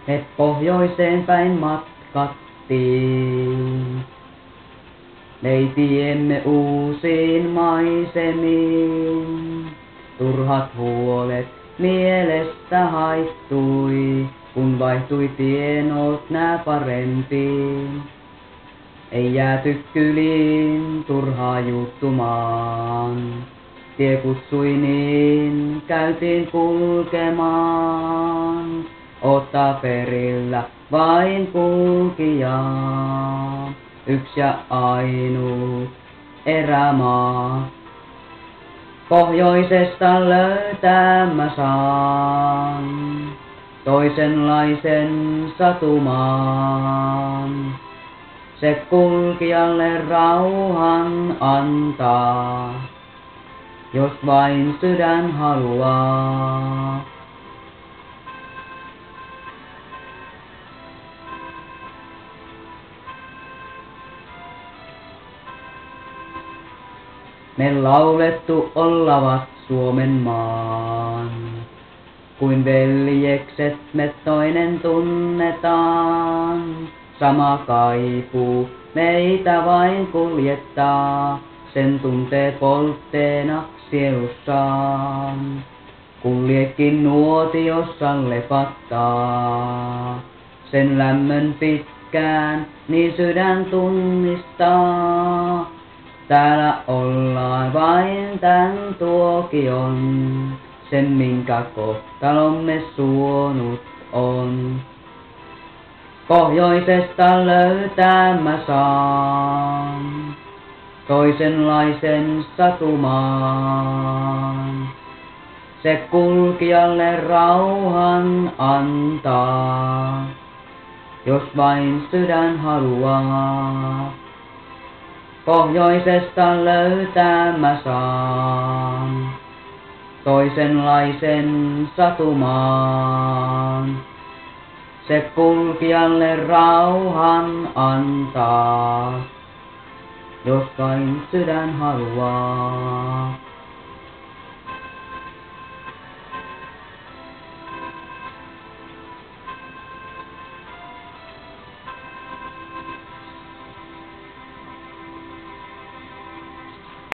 Me pohjoiseen päin matkattiin. Leitiemme uusiin maisemiin. Turhat huolet mielestä haittui, kun vaihtui tienot nää parempiin. Ei jääty kyliin turhaa juttumaan. Tie kutsui niin, käytiin kulkemaan. Ottaa perillä vain kulkijaa. Yks ja ainut erämaa. Pohjoisesta löytää mä saan toisenlaisen satumaan. Se kulkijalle rauhan antaa, jos vain sydän haluaa. Me laulettu ollavat Suomen maan, kuin veljekset me toinen tunnetaan. Sama kaipuu meitä vain kuljettaa, sen tuntee poltteena sielussaan. Kuljekin nuotiossa lepattaa, sen lämmön pitkään niin sydän tunnistaa. Täällä ollaan vain tän tuokion, sen minkä kohtalomme suonut on. Pohjoisesta löytää mä saan toisenlaisen satumaan. Se kulkijalle rauhan antaa, jos vain sydän haluaa. Pohjoisesta löytää mä saan toisenlaisen satumaan. Se kulkijalle rauhan antaa, jos vain sydän haluaa.